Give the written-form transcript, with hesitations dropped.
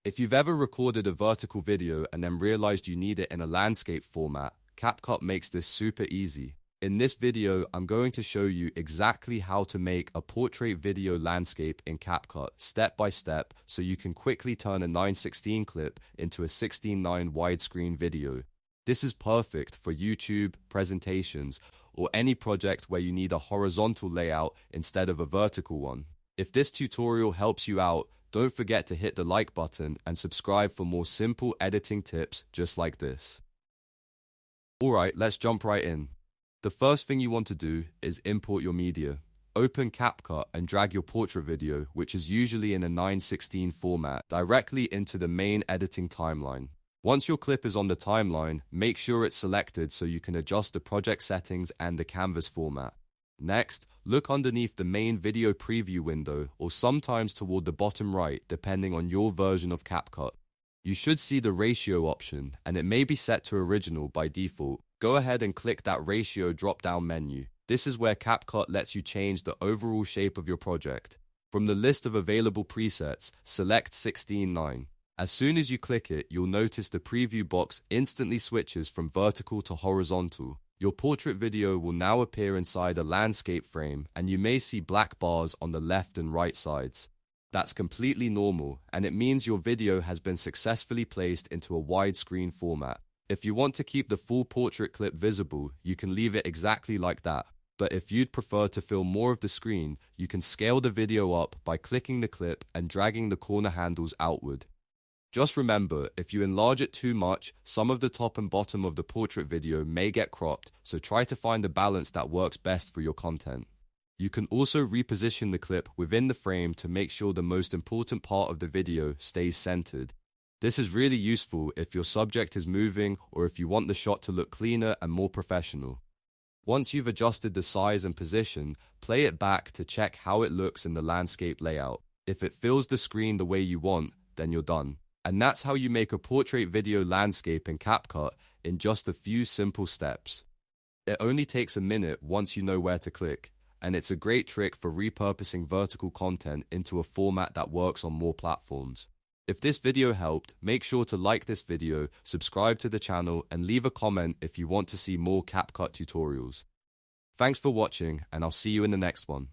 If you've ever recorded a vertical video and then realized you need it in a landscape format, CapCut makes this super easy. In this video, I'm going to show you exactly how to make a portrait video landscape in CapCut step by step so you can quickly turn a 9:16 clip into a 16:9 widescreen video. This is perfect for YouTube, presentations, or any project where you need a horizontal layout instead of a vertical one. If this tutorial helps you out, don't forget to hit the like button and subscribe for more simple editing tips just like this. Alright, let's jump right in. The first thing you want to do is import your media. Open CapCut and drag your portrait video, which is usually in a 9:16 format, directly into the main editing timeline. Once your clip is on the timeline, make sure it's selected so you can adjust the project settings and the canvas format. Next, look underneath the main video preview window or sometimes toward the bottom right depending on your version of CapCut. You should see the ratio option and it may be set to original by default. Go ahead and click that ratio drop-down menu. This is where CapCut lets you change the overall shape of your project. From the list of available presets, select 16:9. As soon as you click it, you'll notice the preview box instantly switches from vertical to horizontal. Your portrait video will now appear inside a landscape frame and you may see black bars on the left and right sides. That's completely normal and it means your video has been successfully placed into a widescreen format. If you want to keep the full portrait clip visible, you can leave it exactly like that. But if you'd prefer to fill more of the screen, you can scale the video up by clicking the clip and dragging the corner handles outward. Just remember, if you enlarge it too much, some of the top and bottom of the portrait video may get cropped, so try to find a balance that works best for your content. You can also reposition the clip within the frame to make sure the most important part of the video stays centered. This is really useful if your subject is moving or if you want the shot to look cleaner and more professional. Once you've adjusted the size and position, play it back to check how it looks in the landscape layout. If it fills the screen the way you want, then you're done. And that's how you make a portrait video landscape in CapCut in just a few simple steps. It only takes a minute once you know where to click, and it's a great trick for repurposing vertical content into a format that works on more platforms. If this video helped, make sure to like this video, subscribe to the channel, and leave a comment if you want to see more CapCut tutorials. Thanks for watching, and I'll see you in the next one.